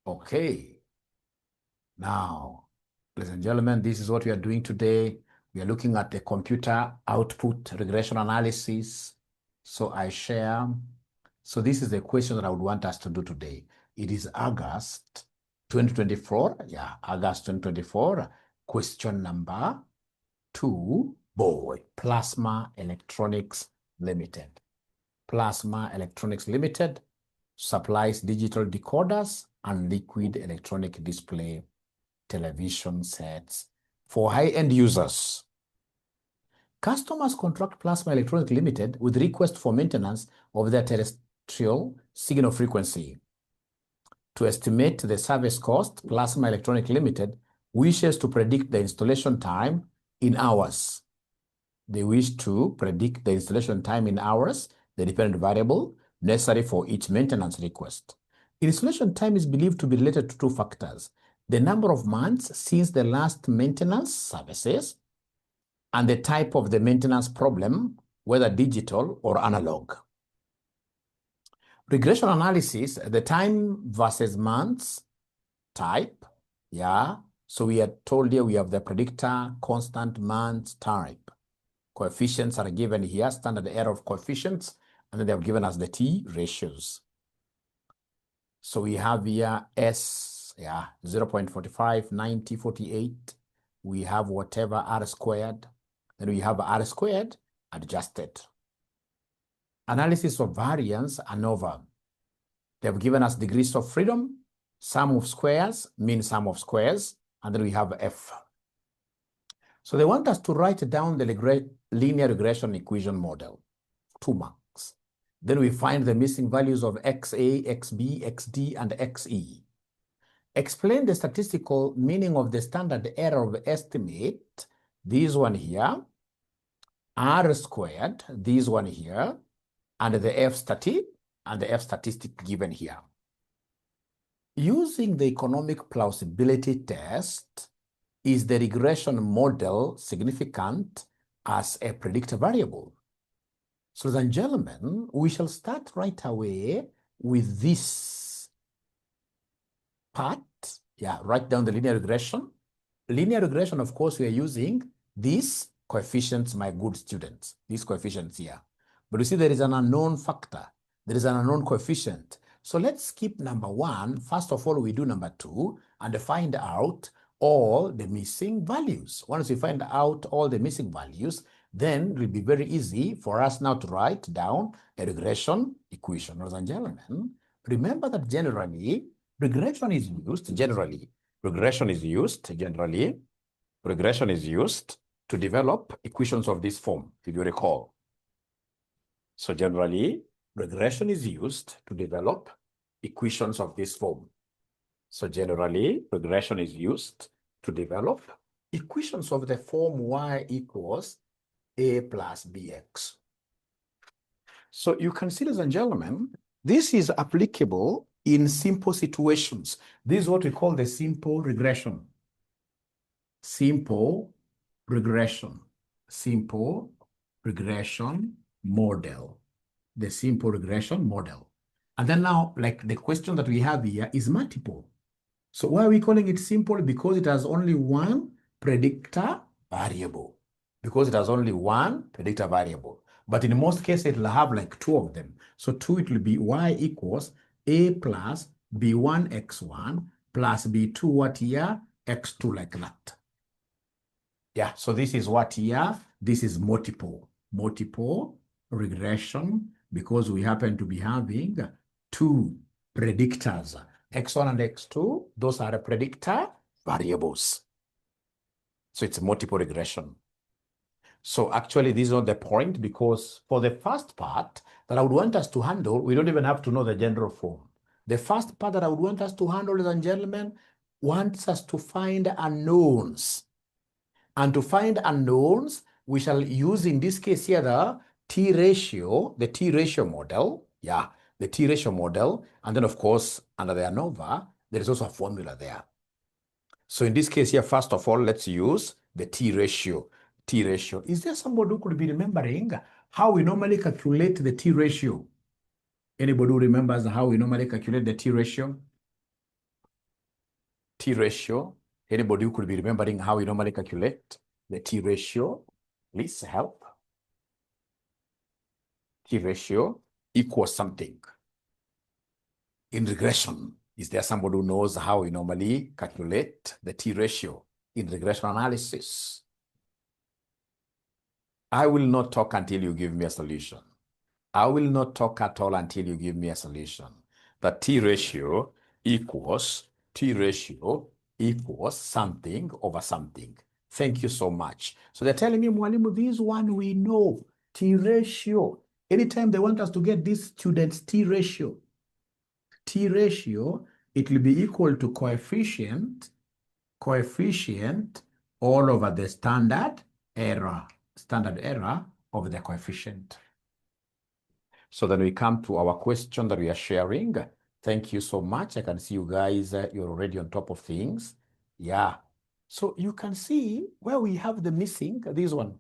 Okay. Now, ladies and gentlemen, this is what we are doing today. We are looking at the computer output regression analysis. So I share. So this is the question that I would want us to do today. It is August 2024. Yeah, August 2024. Question number 2. Boy, Plasma Electronics Limited. Plasma Electronics Limited supplies digital decoders and liquid electronic display television sets for high-end users. Customers contract Plasma Electronics Limited with request for maintenance of their terrestrial signal frequency. To estimate the service cost, Plasma Electronics Limited wishes to predict the installation time in hours. They wish to predict the installation time in hours, the dependent variable necessary for each maintenance request. Installation time is believed to be related to two factors: the number of months since the last maintenance services and the type of the maintenance problem, whether digital or analog. Regression analysis, the time versus months type. Yeah, so we are told here we have the predictor, constant, months, type. Coefficients are given here, standard error of coefficients, and then they have given us the T ratios. So we have here S, 0.45, 90, 48. We have whatever R squared. Then we have R squared adjusted. Analysis of variance, ANOVA. They have given us degrees of freedom, sum of squares, mean sum of squares, and then we have F. So they want us to write down the linear regression equation model, 2 marks. Then we find the missing values of XA, XB, XD, and XE. Explain the statistical meaning of the standard error of estimate, this one here, R squared, this one here, and the F statistic given here. Using the economic plausibility test, is the regression model significant as a predictor variable? So, ladies and gentlemen, we shall start right away with this part. Yeah, write down the linear regression. Linear regression, of course, we are using these coefficients, my good students, these coefficients here. But you see, there is an unknown factor. There is an unknown coefficient. So let's skip number 1. First of all, we do number 2 and find out all the missing values. Once we find out all the missing values, then it will be very easy for us now to write down a regression equation. Ladies and gentlemen, remember that generally, regression is used to develop equations of this form, if you recall. So generally, regression is used to develop equations of this form. So generally, regression is used to develop equations of the form y equals a plus bx. So you can see, ladies and gentlemen, this is applicable in simple situations. This is what we call the simple regression. Simple regression model. The simple regression model. And then now, like the question that we have here is multiple. So why are we calling it simple? Because it has only one predictor variable. But in most cases, it will have like 2 of them. So 2, it will be y equals a plus b1 x1 plus b2 what here? X2, like that. Yeah, so this is what here? This is multiple regression, because we happen to be having 2 predictors. X1 and X2, those are the predictor variables. So it's multiple regression. So actually, this is not the point, because for the first part that I would want us to handle, we don't even have to know the general form. The first part that I would want us to handle, ladies and gentlemen, wants us to find unknowns. And to find unknowns, we shall use, in this case here, the T ratio model. Yeah, the T ratio model. And then, of course, under the ANOVA, there is also a formula there. So in this case here, first of all, let's use the T ratio. Is there somebody who could be remembering how we normally calculate the T ratio? Anybody who remembers how we normally calculate the T ratio? T ratio. Anybody who could be remembering how we normally calculate the T ratio, please help. T ratio equals something. In regression, is there somebody who knows how we normally calculate the T ratio in regression analysis? I will not talk until you give me a solution. I will not talk at all until you give me a solution. The T ratio equals something over something. Thank you so much. So they're telling me, Mwalimu, this one we know, T ratio. Anytime they want us to get this student's T ratio, it will be equal to coefficient all over the standard error of the coefficient. So then we come to our question that we are sharing. Thank you so much. I can see you guys, you're already on top of things. Yeah. So you can see where we have the missing, this one.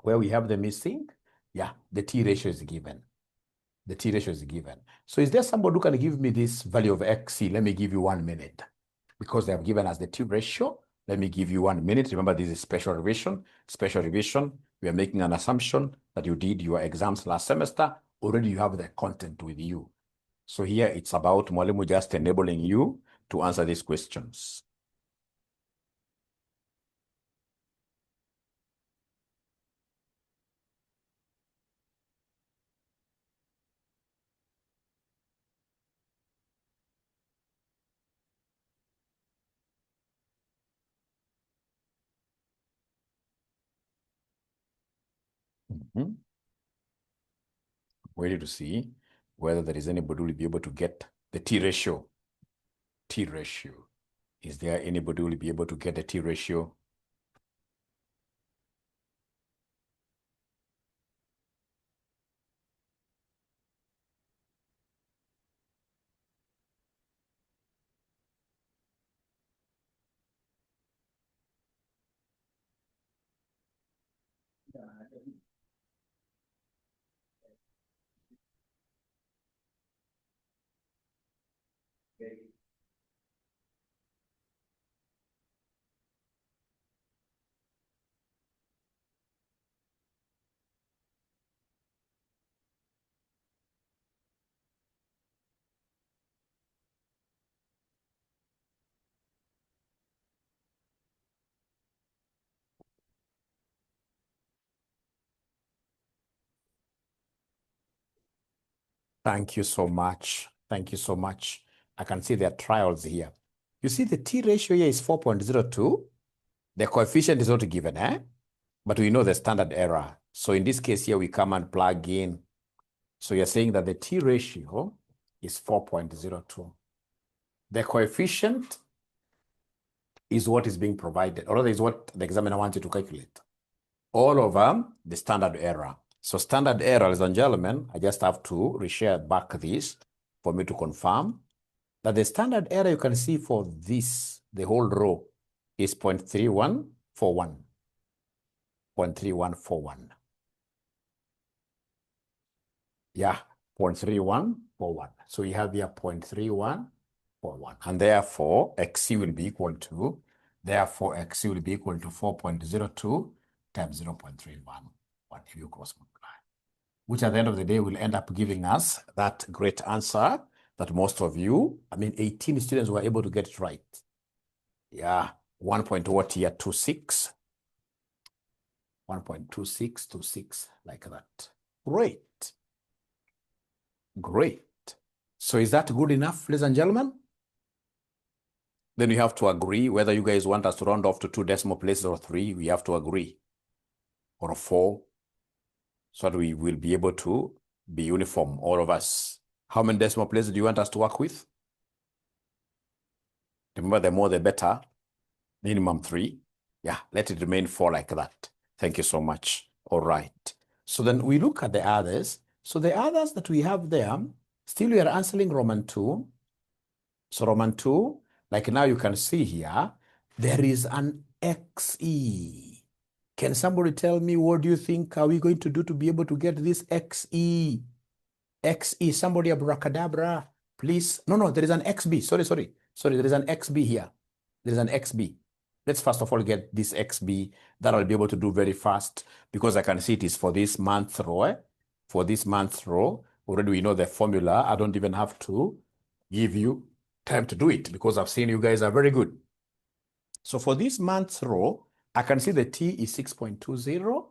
Where we have the missing, yeah, the T ratio is given. The T ratio is given. So is there somebody who can give me this value of XC? Let me give you 1 minute. Because they have given us the T ratio, let me give you 1 minute. Remember, this is special revision. Special revision, we are making an assumption that you did your exams last semester. Already you have the content with you. So here it's about Mwalimu just enabling you to answer these questions. Waiting to see whether there is anybody who will be able to get the T ratio. T ratio. Is there anybody who will be able to get the T ratio? Thank you so much. Thank you so much. I can see there are trials here. You see the T ratio here is 4.02. The coefficient is not given, but we know the standard error. So in this case here, we come and plug in. So you're saying that the T ratio is 4.02. The coefficient is what is being provided, or rather is what the examiner wants you to calculate. All over the standard error. So standard error, ladies and gentlemen, I just have to reshare back this for me to confirm that the standard error you can see for this, the whole row, is 0.3141. 0.3141. Yeah, 0.3141. So you have here 0.3141. And therefore, XC will be equal to, 4.02 times 0.311 if you cross multiply, which at the end of the day will end up giving us that great answer that most of you, 18 students were able to get it right. Yeah, 1.26, 1.2626, like that. Great. Great. So is that good enough, ladies and gentlemen? Then we have to agree whether you guys want us to round off to 2 decimal places or 3. We have to agree. Or 4. So that we will be able to be uniform, all of us. How many decimal places do you want us to work with? Remember, the more the better. Minimum 3. Yeah, let it remain 4 like that. Thank you so much. All right. So then we look at the others. So the others that we have there, still we are answering Roman 2. So Roman 2, like now you can see here, there is an XE. Can somebody tell me what do you think are we going to do to be able to get this XE? XE, somebody abracadabra. Please, no, there is an XB. Sorry, there is an XB here. There is an XB. Let's first of all get this XB that I'll be able to do very fast because I can see it is for this month row. For this month row, already we know the formula. I don't even have to give you time to do it because I've seen you guys are very good. So for this month row, I can see the T is 6.20.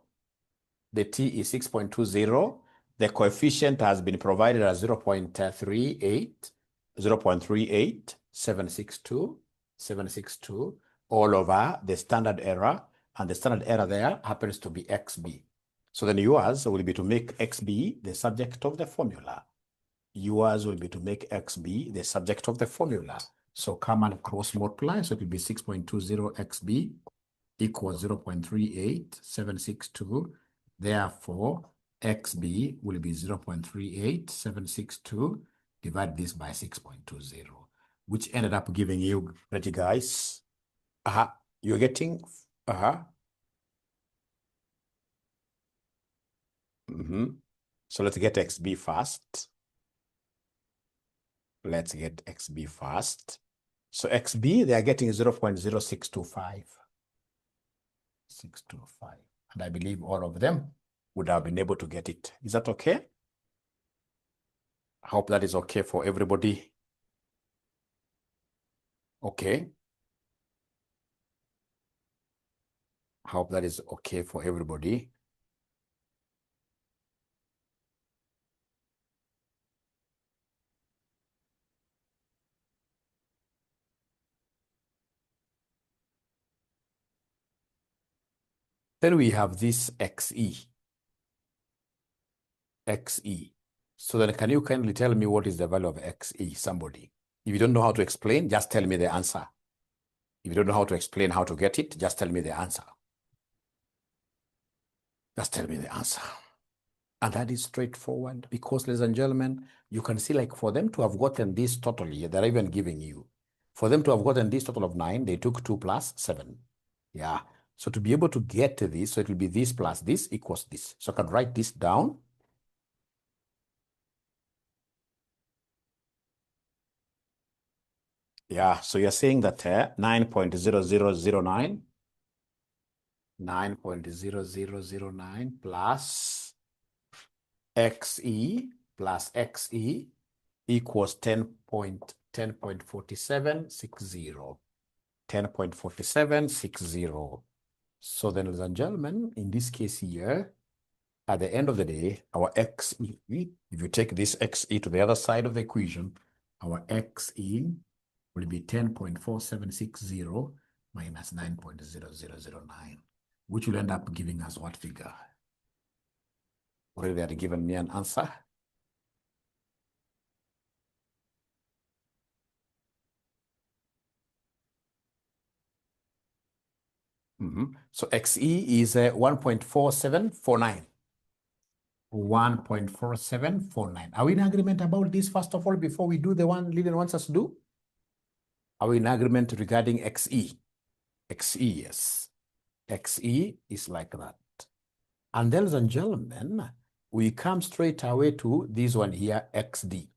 The T is 6.20. The coefficient has been provided as 0.38, 762, all over the standard error, and the standard error there happens to be XB. So then yours will be to make XB the subject of the formula. Yours will be to make XB the subject of the formula. So come and cross multiply, so it will be 6.20 XB equals 0.38762. Therefore, XB will be 0.38762. Divide this by 6.20, which ended up giving you, ready guys? You're getting, So let's get XB first. Let's get XB first. So XB, they are getting 0.0625. 625. And I believe all of them would have been able to get it. Is that okay? I hope that is okay for everybody. Okay. I hope that is okay for everybody. Then we have this XE. XE. So then can you kindly tell me what is the value of XE, somebody? If you don't know how to explain, just tell me the answer. If you don't know how to explain how to get it, just tell me the answer. Just tell me the answer. And that is straightforward because, ladies and gentlemen, you can see like for them to have gotten this totally, they're even giving you. For them to have gotten this total of 9, they took 2 plus 7. Yeah. So to be able to get to this, so it will be this plus this equals this. So I can write this down. Yeah, so you're saying that 9.0009 plus XE equals 10.4760. 10.4760. So then, ladies and gentlemen, in this case here, at the end of the day, our XE, if you take this XE to the other side of the equation, our XE will be 10.4760 minus 9.0009, which will end up giving us what figure? Already they had given me an answer. So XE is 1.4749. 1.4749. Are we in agreement about this, first of all, before we do the one Lillian wants us to do? Are we in agreement regarding XE? XE, yes. XE is like that. And ladies and gentlemen, we come straight away to this one here, XD.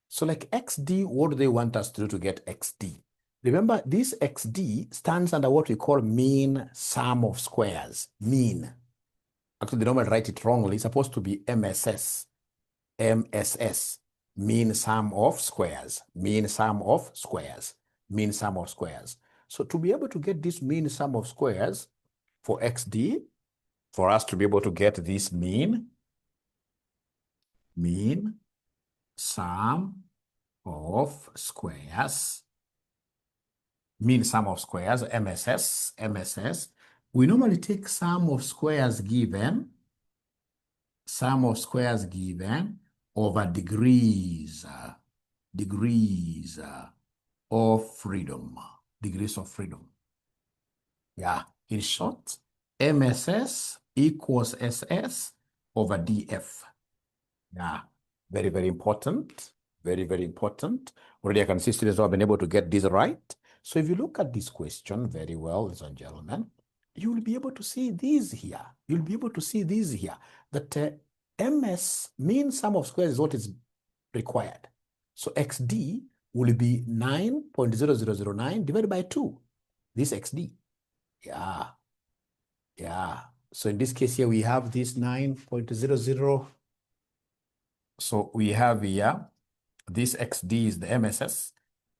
So like XD, what do they want us to do to get XD? Remember, this XD stands under what we call mean sum of squares. Mean. Actually, they normally write it wrongly. It's supposed to be MSS. MSS. Mean sum of squares. Mean sum of squares. Mean sum of squares. So to be able to get this mean sum of squares for XD, for us to be able to get this mean sum of squares, MSS, we normally take sum of squares given over degrees of freedom. Yeah, in short, MSS equals SS over DF. Yeah, very, very important. Very, very important. Already I can see students who have been able to get this right. So if you look at this question very well, ladies and gentlemen, you will be able to see these here. You'll be able to see these here. That MS, mean sum of squares, is what is required. So XD will be 9.0009 divided by 2. This XD. Yeah. So in this case here, we have this 9.00. So we have here, this XD is the MSS.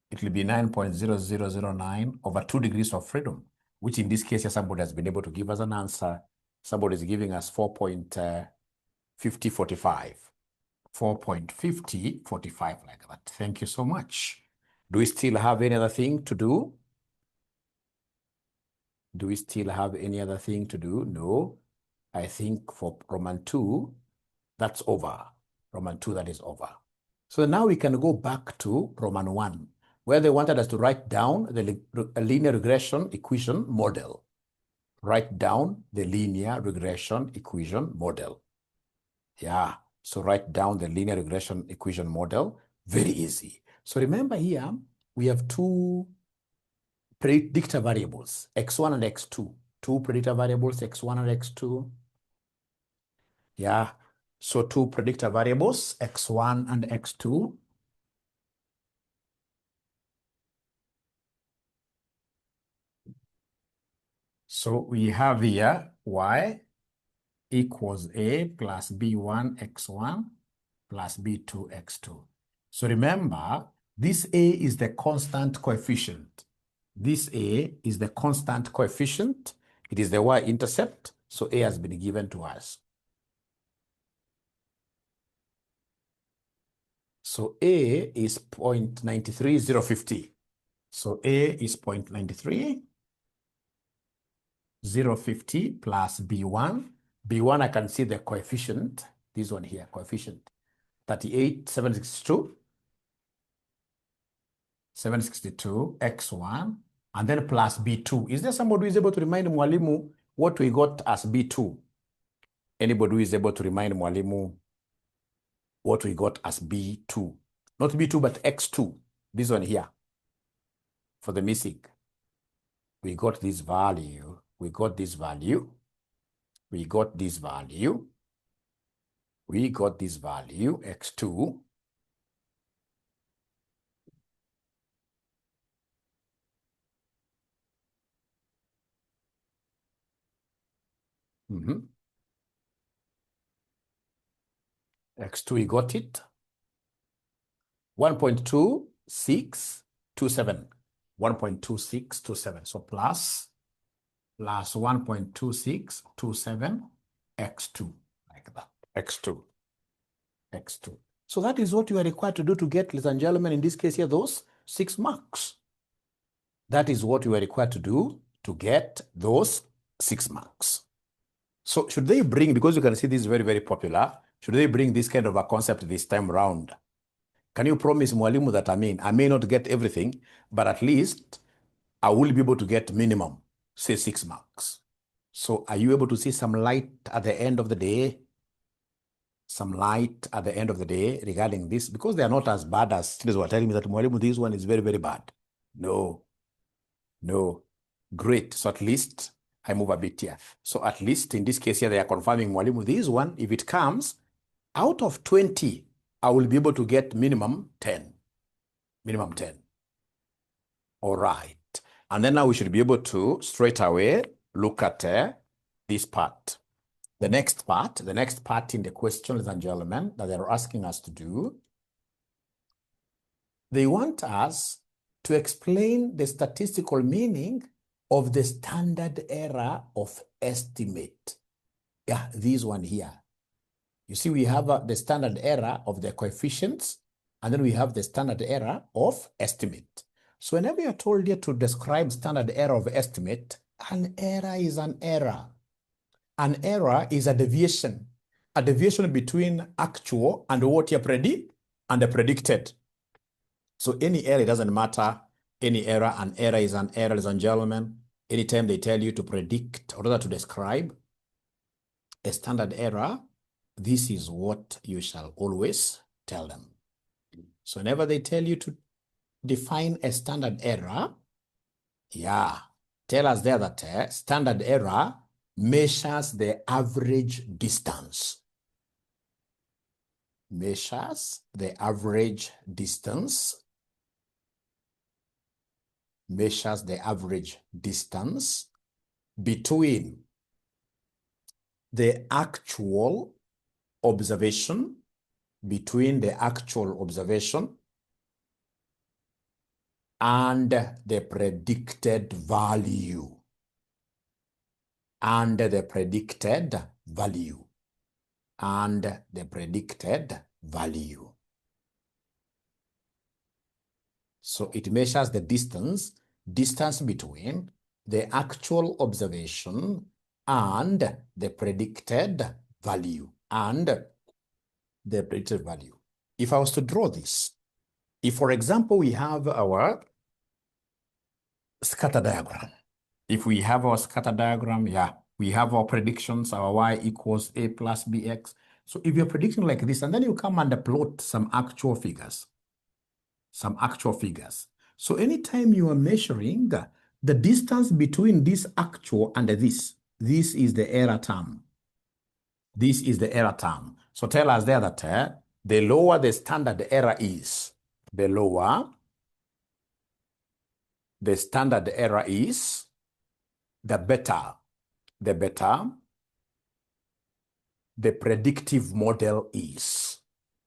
It will be 9.0009 over 2 degrees of freedom, which in this case here, somebody has been able to give us an answer. Somebody is giving us 4.5045. 4.5045 like that. Thank you so much. Do we still have any other thing to do? Do we still have any other thing to do? No. I think for Roman 2, that's over. Roman 2, that is over. So now we can go back to Roman 1, where they wanted us to write down the linear regression equation model. Write down the linear regression equation model. Yeah, so write down the linear regression equation model. Very easy. So remember here, we have 2 predictor variables, x1 and x2. 2 predictor variables, x1 and x2. Yeah, so 2 predictor variables, x1 and x2. So we have here y equals a plus b1 x1 plus b2 x2. So remember, this a is the constant coefficient. This a is the constant coefficient. It is the y-intercept. So a has been given to us. So a is 0.93050. So a is 0.93050 plus b1. b1, I can see the coefficient. This one here, coefficient. 38,762. 762 x1, and then plus b2. Is there somebody who is able to remind Mwalimu what we got as b2? Anybody who is able to remind Mwalimu what we got as b2? Not b2, but x2. This one here. For the missing. We got this value. We got this value. We got this value. We got this value, x2. X2, we got it. 1.2627. 1.2627. So plus 1.2627 x2, like that. X2. So that is what you are required to do to get, ladies and gentlemen, in this case here, those 6 marks. That is what you are required to do to get those 6 marks. So should they bring, because you can see this is very, very popular, should they bring this kind of a concept this time around? Can you promise Mwalimu that I may not get everything, but at least I will be able to get minimum, say 6 marks. So are you able to see some light at the end of the day? Some light at the end of the day regarding this? Because they are not as bad as students were telling me that Mwalimu, this one is very, very bad. No. Great. So at least I move a bit here. So at least in this case here, they are confirming Mwalimu, this one, if it comes, out of 20, I will be able to get minimum 10. Minimum 10. All right. And then now we should be able to straight away look at this part. The next part in the question, ladies and gentlemen, that they're asking us to do, they want us to explain the statistical meaning of the standard error of estimate. Yeah, this one here. You see, we have the standard error of the coefficients, and then we have the standard error of estimate. So whenever you're told here to describe standard error of estimate, an error is an error. An error is a deviation between actual and what you predict and the predicted. So any error, it doesn't matter, any error, an error is an error, ladies and gentlemen. Anytime they tell you to predict or rather to describe a standard error, this is what you shall always tell them. So whenever they tell you to define a standard error, yeah, tell us there that standard error measures the average distance. measures the average distance, measures the average distance between the actual observation, and the predicted value, and the predicted value, and the predicted value. So it measures the distance between the actual observation and the predicted value, If I was to draw this, if, for example, we have our scatter diagram. If we have our scatter diagram, we have our predictions, our y equals a plus bx. So if you're predicting like this, and then you come and plot some actual figures. So anytime you are measuring the distance between this actual and this is the error term. This is the error term. So tell us there that the lower the standard error is, the lower the standard error is, the better the predictive model is.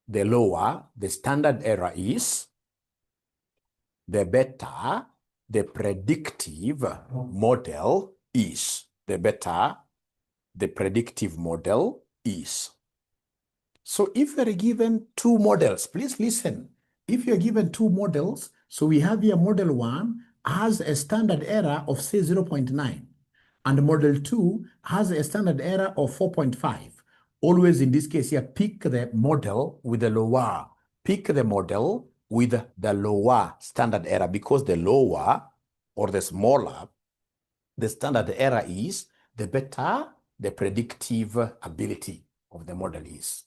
The lower the standard error is, the better the predictive model is. The better the predictive model is. So if you're given two models, please listen. If you're given two models, so we have here model 1 has a standard error of say 0.9, and model 2 has a standard error of 4.5. Always in this case here, pick the model with the lower. Pick the model with the lower standard error, because the lower or the smaller the standard error is, the better the predictive ability of the model is.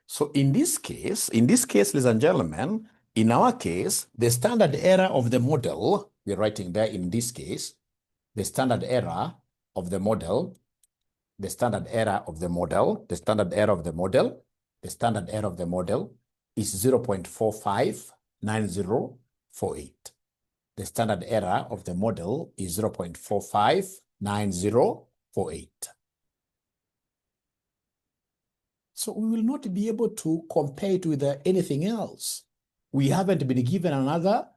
So in this case, ladies and gentlemen, in our case, the standard error of the model, we're writing there in this case, the standard error of the model, the standard error of the model is 0.459048. The standard error of the model is 0.459048. So we will not be able to compare it with anything else. We haven't been given another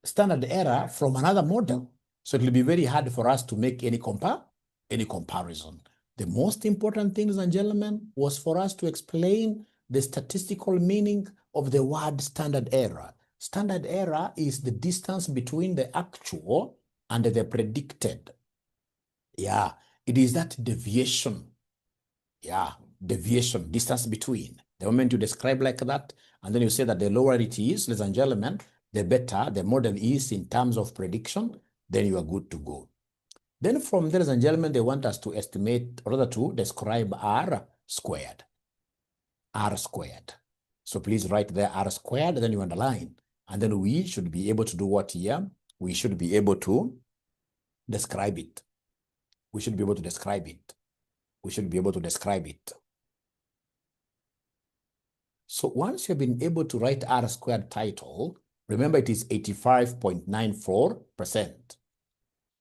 standard error from another model. So it will be very hard for us to make any comparison. The most important thing, ladies and gentlemen, was for us to explain the statistical meaning of the word standard error. Standard error is the distance between the actual and the predicted. Yeah, it is that deviation. Yeah, deviation, distance between. The moment you describe like that, and then you say that the lower it is, ladies and gentlemen, the better the model is in terms of prediction, then you are good to go. Then from there, ladies and gentlemen, they want us to estimate, or rather to describe R squared. R squared. So please write there R squared, then you underline. And then we should be able to do what here? We should be able to describe it. We should be able to describe it. So once you've been able to write R squared title, remember it is 85.94%.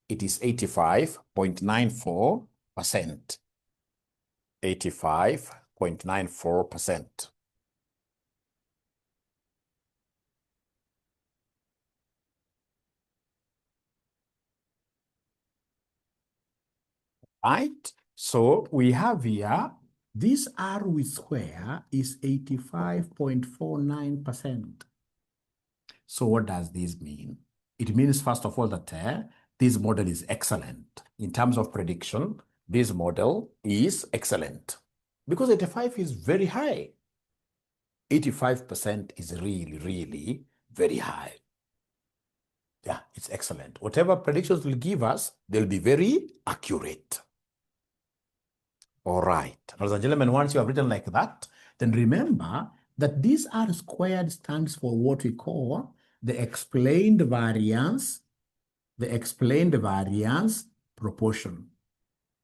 It is 85.94%. 85.94%. Right? So we have here, this R with square is 85.49%. So what does this mean? It means, first of all, that this model is excellent. In terms of prediction, this model is excellent. Because 85 is very high. 85% is really, really very high. Yeah, it's excellent. Whatever predictions will give us, they'll be very accurate. All right. Ladies and gentlemen, once you have written like that, then remember that this R squared stands for what we call the explained variance proportion.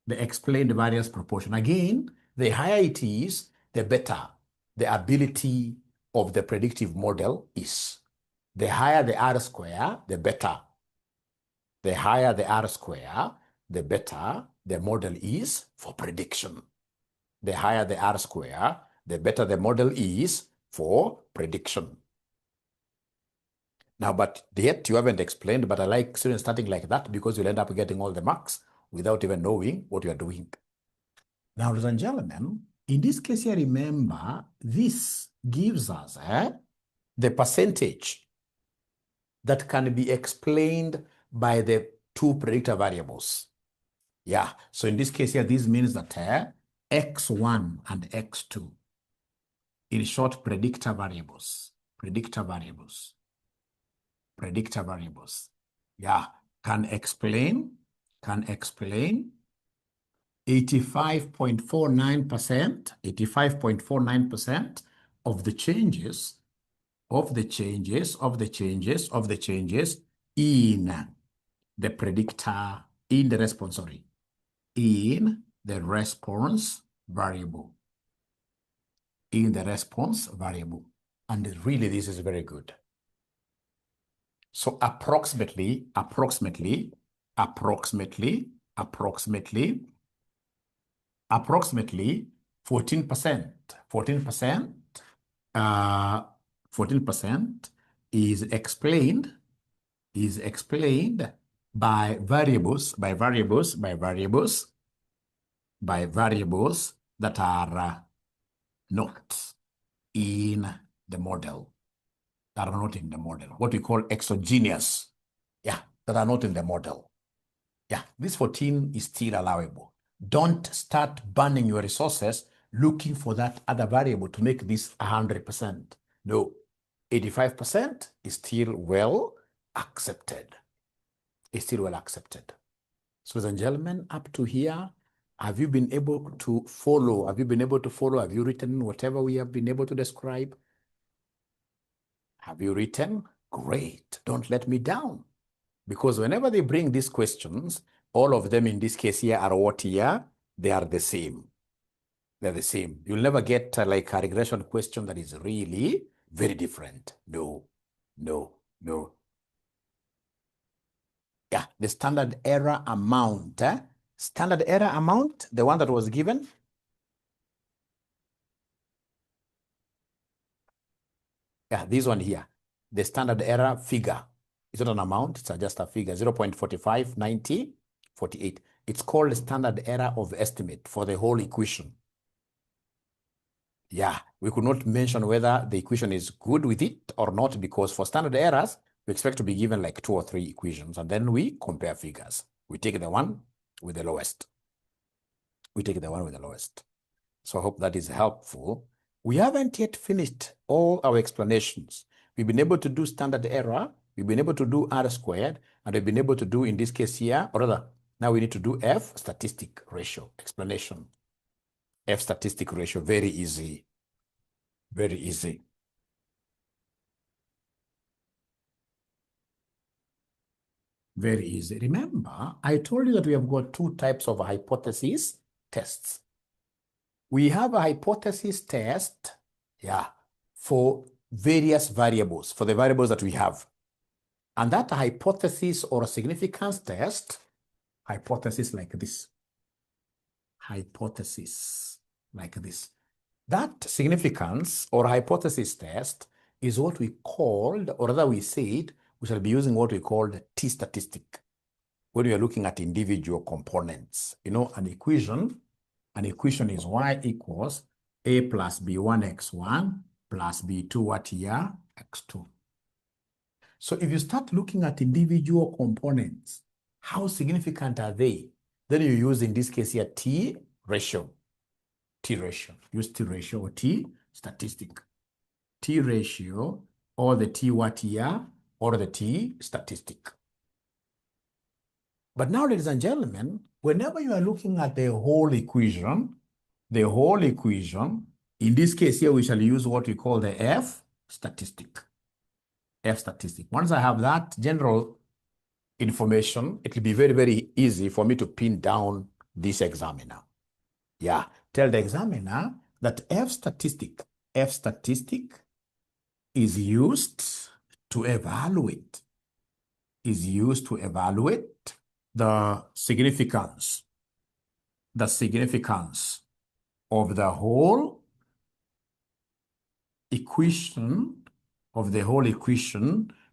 The explained variance proportion. Again, the higher it is, the better. the ability of the predictive model is. The higher the R square, the better. The higher the R square, the better the model is for prediction. The higher the R square, the better the model is for prediction. Now, but yet you haven't explained, but I like students starting like that because you'll end up getting all the marks without even knowing what you're doing. Now, ladies and gentlemen, in this case here, remember, this gives us the percentage that can be explained by the two predictor variables. Yeah, so in this case here, this means that x1 and x2, in short, predictor variables, yeah, can explain 85.49% of the changes in the predictor, in the response variable. And really, this is very good. So approximately 14%, 14% is explained by variables that are not in the model. What we call exogenous. Yeah, that are not in the model. Yeah, this 14 is still allowable. Don't start burning your resources looking for that other variable to make this 100%. No, 85% is still well accepted. So, ladies and gentlemen, up to here, have you been able to follow? Have you written whatever we have been able to describe? Have you written? Great. Don't let me down. Because whenever they bring these questions, all of them in this case here are what here? They are the same. They're the same. You'll never get like a regression question that is really very different. No. Yeah, the standard error amount. Standard error amount, the one that was given. Yeah, this one here. The standard error figure. It's not an amount, it's just a figure. 0.45, 90, 48. It's called standard error of estimate for the whole equation. Yeah, we could not mention whether the equation is good with it or not, because for standard errors, we expect to be given like 2 or 3 equations, and then we compare figures. We take the one with the lowest. So I hope that is helpful. We haven't yet finished all our explanations. We've been able to do standard error, we've been able to do R squared, and we've been able to do, in this case here, or rather, now we need to do F statistic ratio explanation. F statistic ratio, very easy. Remember, I told you that we have got 2 types of hypothesis tests. We have a hypothesis test, for various variables, for the variables that we have. And that hypothesis or a significance test, hypothesis like this. That significance or hypothesis test is what we called, or rather we said, we shall be using what we called T statistic when we are looking at individual components. You know, an equation is y equals a plus b1 x1 plus b2 what here? X2. So if you start looking at individual components, how significant are they? Then you use, in this case here, T ratio. Use T ratio or T statistic. T ratio or the T what here? Or the T statistic. But now, ladies and gentlemen, whenever you are looking at the whole equation, in this case here, we shall use what we call the F statistic. Once I have that general information, it will be very, very easy for me to pin down this examiner. Yeah, tell the examiner that F statistic F statistic is used to evaluate the significance of the whole equation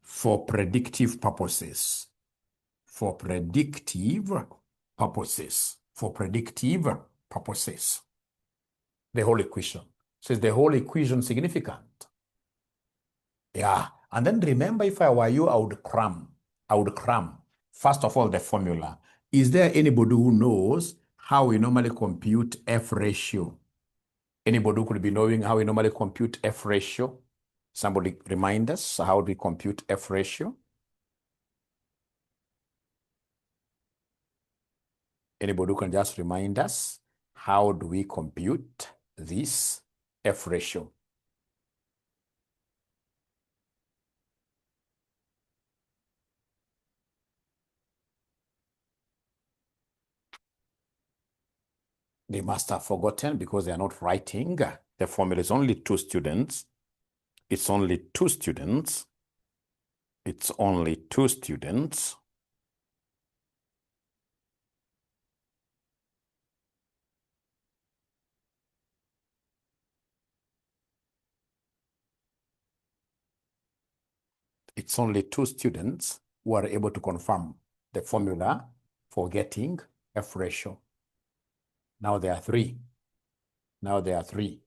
for predictive purposes. The whole equation. So is the whole equation significant? Yeah. And then remember, if I were you, I would cram. First of all, the formula. Is there anybody who knows how we normally compute F ratio? Anybody who could be knowing how we normally compute F ratio? Somebody remind us, how do we compute F ratio? Anybody who can just remind us, how do we compute this F ratio? They must have forgotten because they are not writing. The formula is only 2 students. It's only 2 students. It's only 2 students. It's only 2 students who are able to confirm the formula for getting F ratio. Now there are 3. Now there are 3.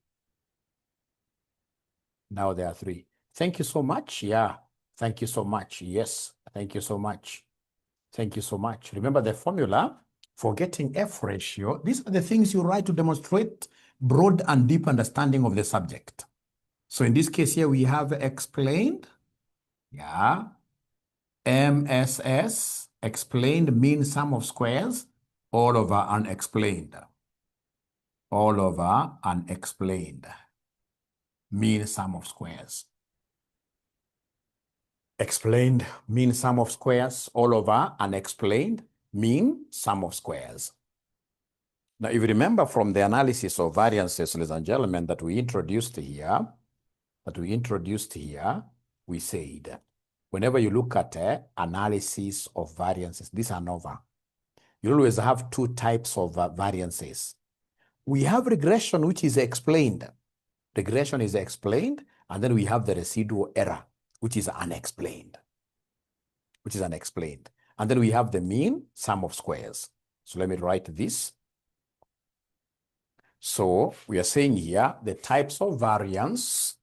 Now there are 3. Thank you so much. Yeah. Thank you so much. Yes. Thank you so much. Thank you so much. Remember the formula for getting F ratio. These are the things you write to demonstrate broad and deep understanding of the subject. So in this case here, we have explained. Yeah. MSS, explained, mean sum of squares, all over unexplained. All over unexplained. Mean sum of squares. Explained, mean sum of squares, all over unexplained, mean sum of squares. Now, if you remember from the analysis of variances, ladies and gentlemen, that we introduced here, we said, whenever you look at analysis of variances, these are ANOVA. You always have 2 types of variances. We have regression, which is explained. Regression is explained, and then we have the residual error, which is unexplained. And then we have the mean sum of squares. So let me write this. So we are saying here the types of variance.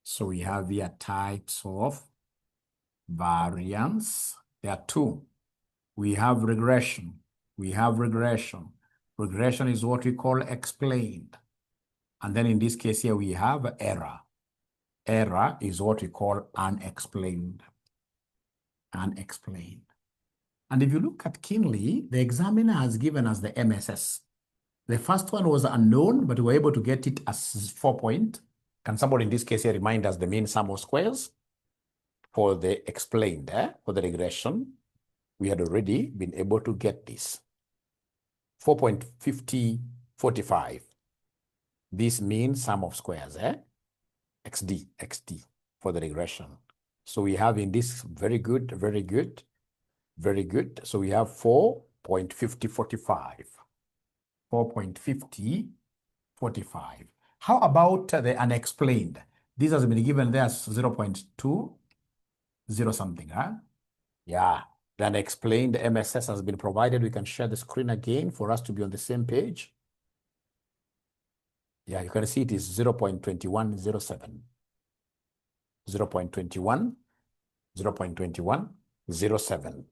So we have here types of variance. There are 2. We have regression. Regression is what we call explained. And then in this case here, we have error. Error is what we call unexplained. And if you look at keenly, the examiner has given us the MSS. The first one was unknown, but we were able to get it as 4 point. Can somebody in this case here remind us the mean sum of squares? For the explained, for the regression, we had already been able to get this. 4.5045. This means sum of squares, XD for the regression. So we have in this very good. So we have 4.5045. 4.5045. How about the unexplained? This has been given there as 0.20 something, Yeah. The unexplained MSS has been provided. We can share the screen again for us to be on the same page. Yeah, you can see it is 0.2107. 0.2107. 0.2107.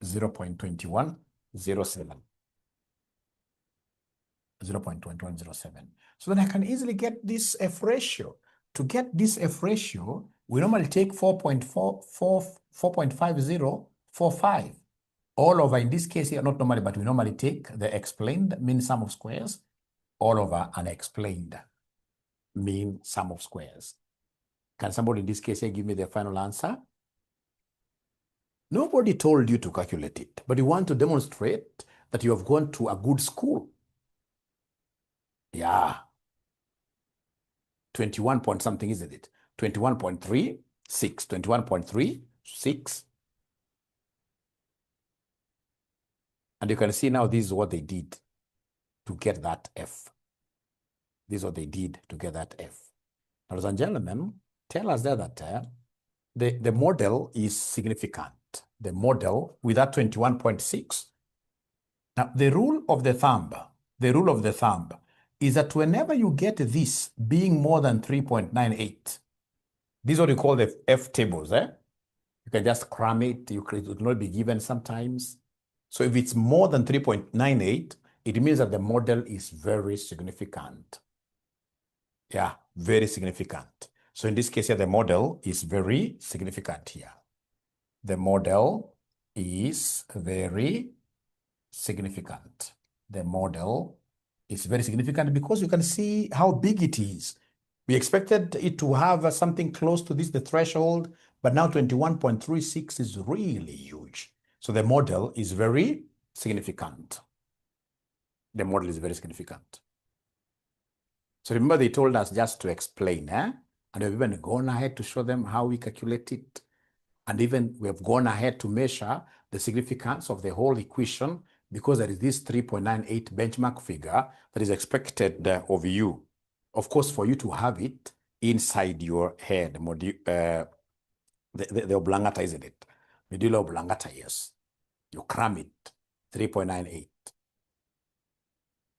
0.2107. So then I can easily get this F ratio. To get this F ratio, we normally take 4.5045 all over, in this case here, not normally, but we normally take the explained mean sum of squares all over unexplained mean sum of squares. Can somebody in this case here give me the final answer? Nobody told you to calculate it, but you want to demonstrate that you have gone to a good school. Yeah. 21 point something, isn't it? 21.36, 21.36. And you can see now this is what they did to get that F. This is what they did to get that F. Ladies and gentlemen, tell us there that the model is significant. The model with that 21.6. Now, the rule of the thumb is that whenever you get this being more than 3.98, this is what we call the F tables. You can just cram it. It will not be given sometimes. So if it's more than 3.98, it means that the model is very significant. Yeah, very significant. So in this case here, the model is very significant here. The model is very significant. The model is very significant because you can see how big it is. We expected it to have something close to this, the threshold, but now 21.36 is really huge. So the model is very significant. The model is very significant. So remember they told us just to explain, and we've even gone ahead to show them how we calculate it. And even we have gone ahead to measure the significance of the whole equation because there is this 3.98 benchmark figure that is expected of you. Of course, for you to have it inside your head, the oblongata, isn't it? Medulla oblongata, yes. You cram it, 3.98.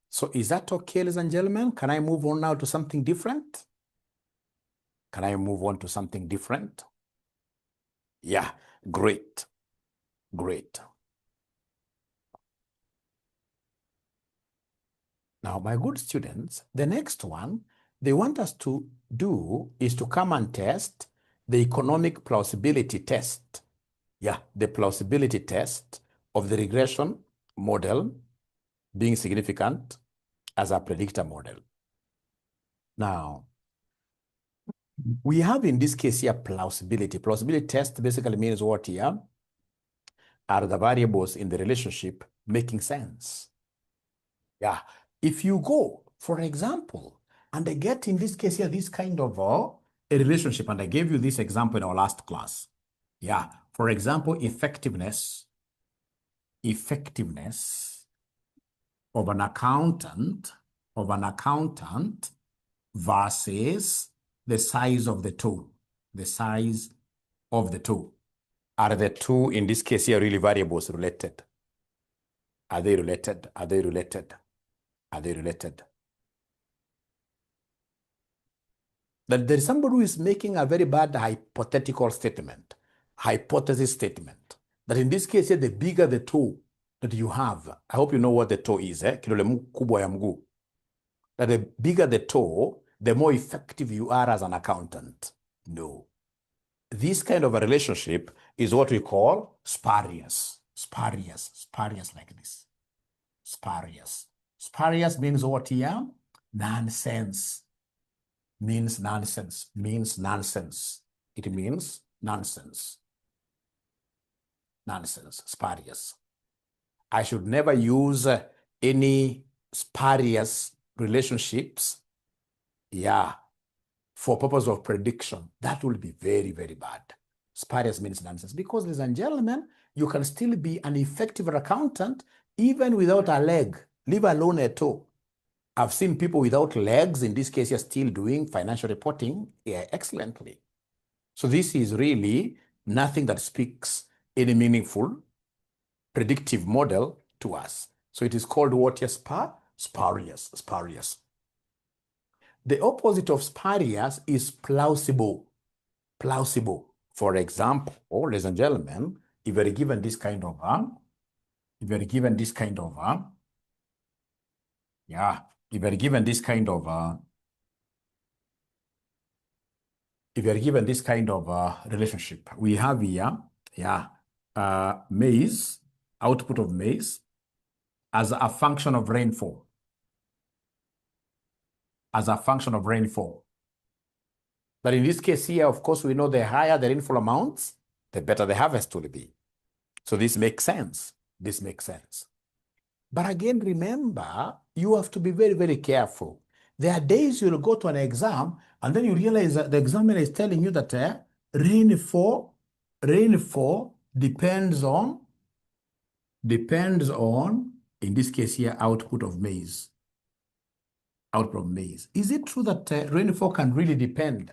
So is that okay, ladies and gentlemen? Can I move on now to something different? Can I move on to something different? Yeah, great, great. Now, my good students, the next one they want us to do is to come and test the economic plausibility test. Yeah, the plausibility test of the regression model being significant as a predictor model. Now, we have in this case here plausibility. Plausibility test basically means what here? Are the variables in the relationship making sense? Yeah. If you go, for example, and I get in this case here, this kind of a relationship, and I gave you this example in our last class. Yeah. For example, effectiveness of an accountant versus the size of the toe. The size of the toe. Are the two, in this case here, really variables related? Are they related? Are they related? Are they related? That there is somebody who is making a very bad hypothetical statement, hypothesis statement, that in this case here, the bigger the toe that you have, I hope you know what the toe is, 𝗂𝐵𝘆𝘀𝗀𝗃 ya mguu. That the bigger the toe, the more effective you are as an accountant. No. This kind of a relationship is what we call spurious. Spurious like this. Spurious. Spurious means what here? Nonsense. Means nonsense. Means nonsense. It means nonsense. Nonsense. Spurious. I should never use any spurious relationships, yeah, for purpose of prediction. That will be very, very bad. Spurious means nonsense. Because, ladies and gentlemen, you can still be an effective accountant even without a leg, leave alone a toe. I've seen people without legs, in this case, you're still doing financial reporting excellently. So this is really nothing that speaks any meaningful predictive model to us. So it is called what? Spurious. Spurious. The opposite of spurious is plausible. Plausible. For example, ladies and gentlemen, if you're given this kind of if you're given this kind of relationship, we have here, maize, output of maize as a function of rainfall. As a function of rainfall. But in this case here, of course, we know the higher the rainfall amounts, the better the harvest will be. So this makes sense. This makes sense. But again, remember, you have to be very, very careful. There are days you'll go to an exam and then you realize that the examiner is telling you that rainfall depends on, in this case here, output of maize. Output of maize. Is it true that rainfall can really depend?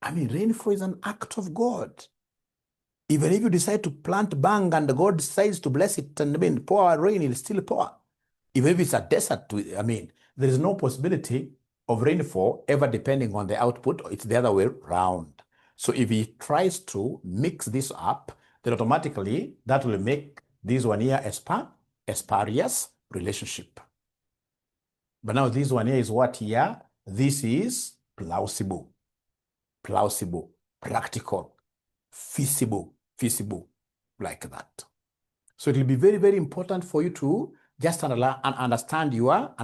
I mean, rainfall is an act of God. Even if you decide to plant bang and God decides to bless it and pour rain, it'll still pour. Even if it's a desert, there is no possibility of rainfall ever depending on the output. It's the other way around. So if he tries to mix this up, then automatically that will make this one here a spurious relationship. But now this one here is what here? This is plausible, practical, feasible, like that. So it will be very, very important for you to just understand your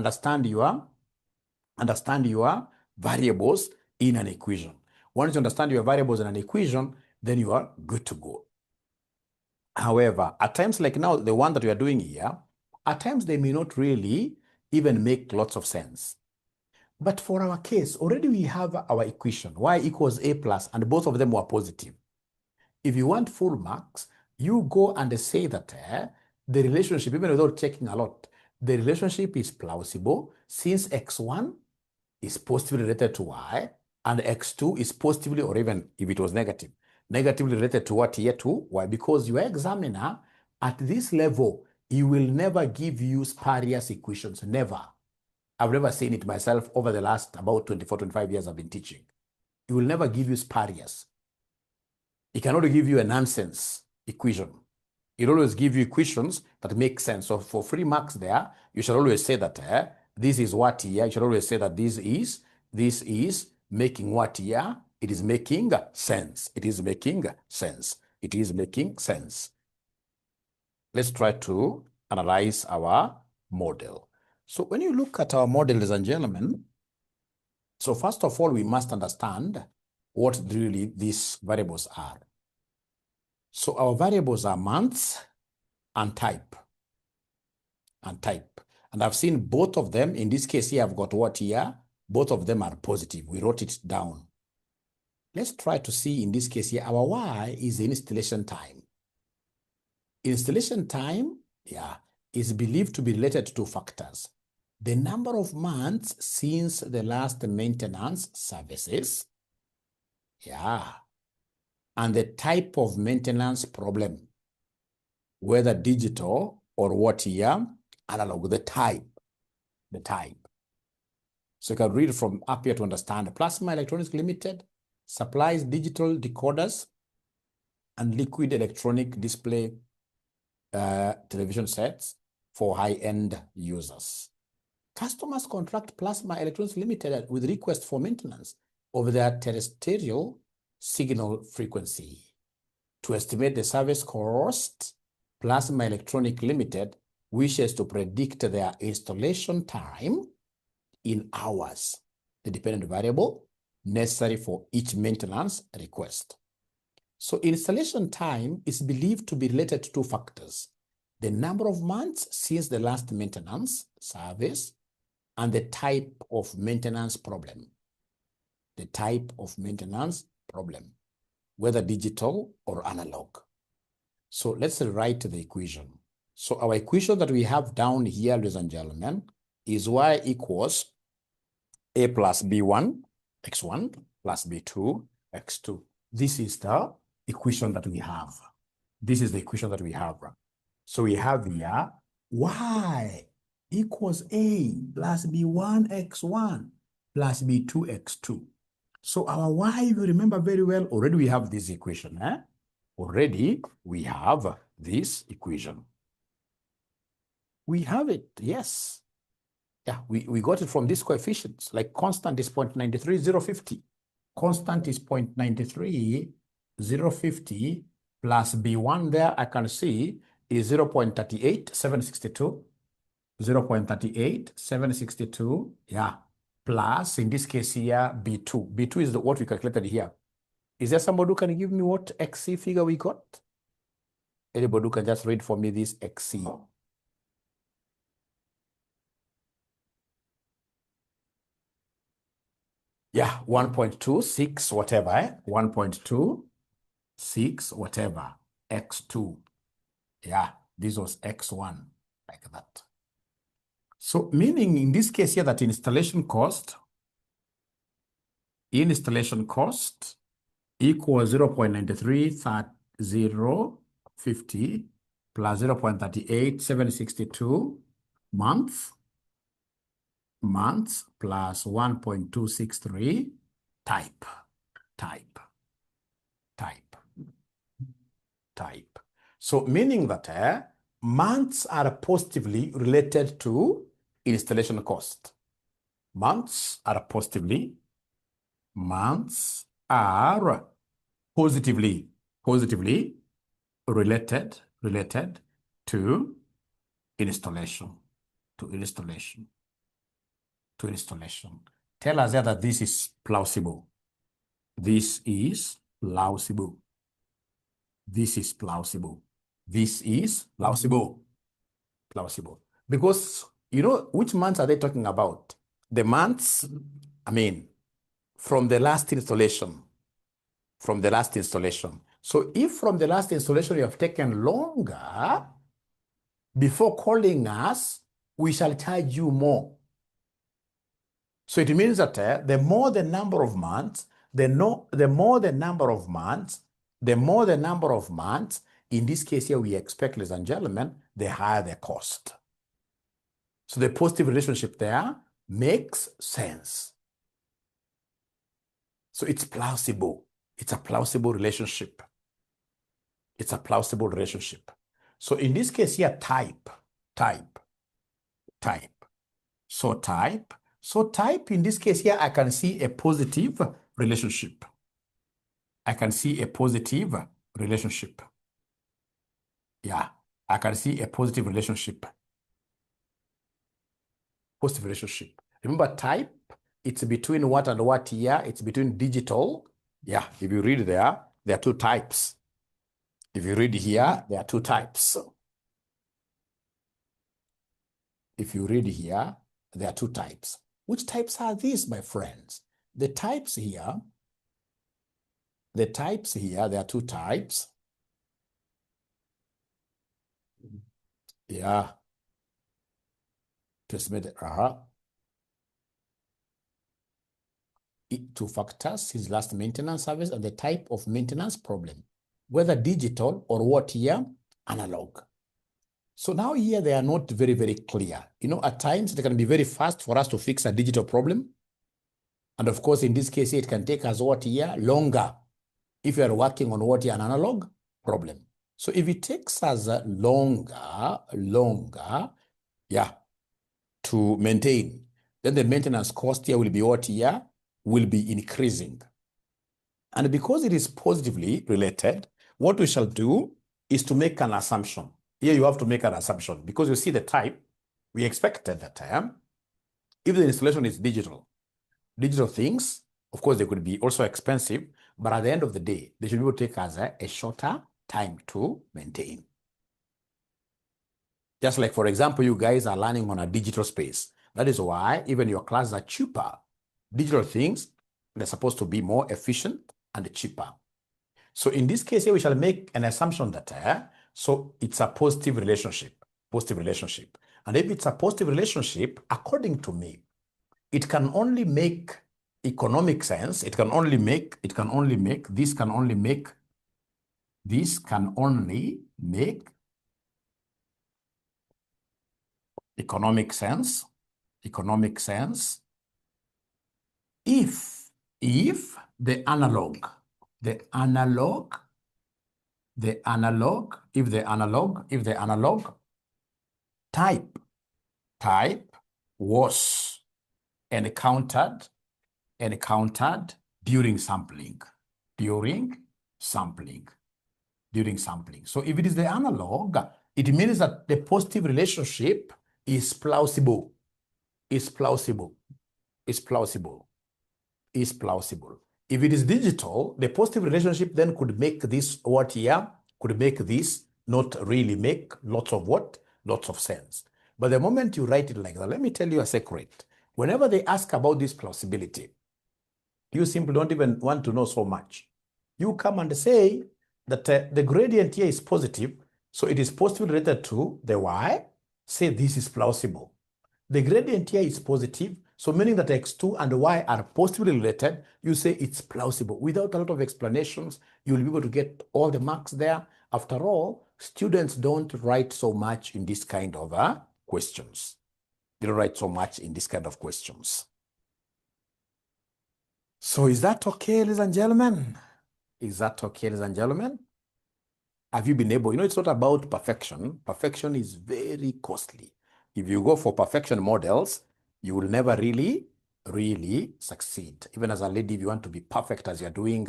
variables in an equation. Once you understand your variables in an equation, then you are good to go. However, at times like now, the one that we are doing here, at times they may not really even make lots of sense. But for our case, already we have our equation, y equals a plus, and both of them were positive. If you want full marks, you go and say that the relationship, even without checking a lot, the relationship is plausible since x1 is positively related to y and x2 is positively, or even if it was negatively related to what here to y, because your examiner at this level, he will never give you spurious equations, never. I've never seen it myself over the last about 24, 25 years I've been teaching. He will never give you spurious. He cannot give you a nonsense equation. He'll always give you equations that make sense. So for 3 marks there, you should always say that this is what here. You should always say that this is making what here. It is making sense. It is making sense. It is making sense. Let's try to analyze our model. So when you look at our model, ladies and gentlemen, so first of all, we must understand what really these variables are. So our variables are months and type. And I've seen both of them. In this case here, I've got what here? Both of them are positive. We wrote it down. Let's try to see in this case here, our y is the installation time. Installation time, is believed to be related to 2 factors. The number of months since the last maintenance services, and the type of maintenance problem, whether digital or what here, analog, the type. So you can read from up here to understand. Plasma Electronics Limited supplies digital decoders and liquid electronic display television sets for high-end users. Customers contract Plasma Electronics Limited with request for maintenance of their terrestrial signal frequency. To estimate the service cost, Plasma Electronics Limited wishes to predict their installation time in hours, the dependent variable necessary for each maintenance request. So installation time is believed to be related to 2 factors: the number of months since the last maintenance service and the type of maintenance problem. The type of maintenance problem, whether digital or analog. So let's write the equation. So our equation that we have down here, ladies and gentlemen, is y equals a plus b1, x1, plus b2, x2. This is the equation that we have. This is the equation that we have. So we have here y equals a plus b1, x1, plus b2, x2. So our y, if you remember very well, already we have this equation. Already we have this equation. We have it, yes. Yeah, we got it from these coefficients, like constant is 0.93, 0.50. Constant is 0.93, 0.50, plus B1 there, I can see, is 0.38, 762. 0.38, 762, plus, in this case here, B2. B2 is what we calculated here. Is there somebody who can give me what XC figure we got? Anybody who can just read for me this XC. Yeah, 1.26 whatever, 1.26 whatever, X2. Yeah, this was X1, like that. So meaning in this case here that installation cost equals 0.933050 plus 0.38762 months plus 1.263 type. So meaning that months are positively related to installation cost. Months are positively related to installation. Tell us that this is plausible. This is plausible. Because you know which months are they talking about? The months, I mean, from the last installation. So if from the last installation you have taken longer, before calling us, we shall charge you more. So it means that the more the number of months, in this case here we expect, ladies and gentlemen, the higher the cost. So the positive relationship there makes sense. So it's plausible. It's a plausible relationship. So in this case here, type. So type in this case here, I can see a positive relationship. Yeah, I can see a positive relationship. Remember type, it's between what and what here? It's between digital. Yeah, if you read there are two types. If you read here, there are two types. Which types are these, my friends? The types here, there are two types. Yeah. Two factors, his last maintenance service and the type of maintenance problem, whether digital or what here, analog. So now here they are not very, very clear. You know, at times they can be very fast for us to fix a digital problem. And of course, in this case, it can take us what here, longer, if you are working on what here, an analog problem. So if it takes us longer, yeah, to maintain, then the maintenance cost here will be what here, will be increasing. And because it is positively related, what we shall do is to make an assumption. Here you have to make an assumption because you see the type, we expected that if the installation is digital things, of course, they could be also expensive, but at the end of the day, they should be able to take us a shorter time to maintain. Just like, for example, you guys are learning on a digital space. That is why even your classes are cheaper. Digital things, they're supposed to be more efficient and cheaper. So in this case here, we shall make an assumption that so it's a positive relationship. And if it's a positive relationship, according to me, it can only make economic sense. This can only make economic sense if the analog type was encountered during sampling. So if it is the analog, it means that the positive relationship is plausible. If it is digital, the positive relationship then could make this what here? Could make this not really make lots of what? Lots of sense. But the moment you write it like that, let me tell you a secret. Whenever they ask about this plausibility, you simply don't even want to know so much. You come and say that the gradient here is positive, so it is positively related to the y. Say this is plausible. The gradient here is positive, so meaning that x2 and y are positively related, you say it's plausible. Without a lot of explanations, you'll be able to get all the marks there. After all, students don't write so much in this kind of questions. They don't write so much in this kind of questions. So is that okay, ladies and gentlemen? Is that okay, ladies and gentlemen? Have you been able, it's not about perfection. Perfection is very costly. If you go for perfection models, you will never really succeed. Even as a lady, if you want to be perfect as you're doing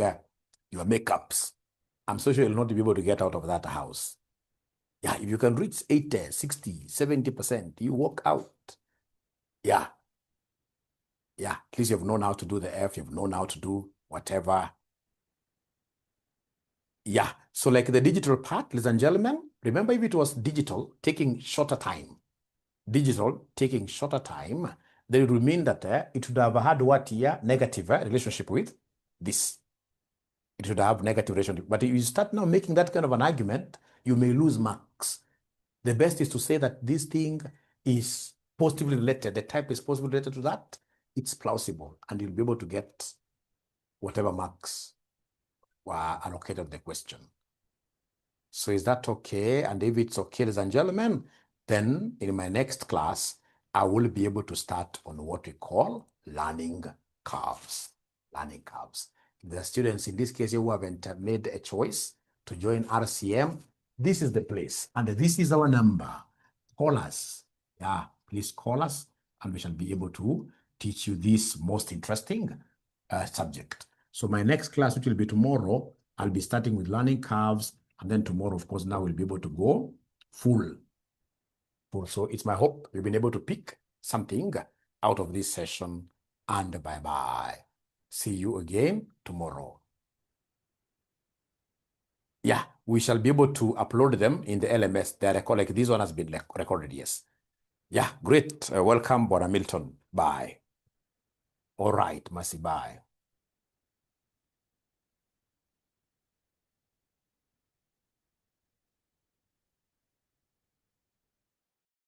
your makeups, I'm so sure you'll not be able to get out of that house. Yeah, if you can reach 80, 60, 70%, you walk out. Yeah. Yeah, at least you've known how to do the F, you've known how to do whatever. Yeah, so like the digital part, ladies and gentlemen, remember if it was digital, taking shorter time, then it would mean that it would have had what here? Negative relationship with this. It should have negative relationship. But if you start now making that kind of an argument, you may lose marks. The best is to say that this thing is positively related. The type is positively related to that. It's plausible, and you'll be able to get whatever marks were allocated to the question. So is that okay? And if it's okay, ladies and gentlemen, then in my next class, I will be able to start on what we call learning curves. Learning curves. The students in this case who haven't made a choice to join RCM, this is the place. And this is our number. Call us. Yeah, please call us and we shall be able to teach you this most interesting subject. So my next class, which will be tomorrow, I'll be starting with learning curves. And then tomorrow, of course, now we'll be able to go full. So it's my hope you've been able to pick something out of this session. And bye-bye. See you again tomorrow. Yeah, we shall be able to upload them in the LMS. They are recorded. Like this one has been recorded, yes. Yeah, great. Welcome, Brother Milton. Bye. All right, Mercy, bye.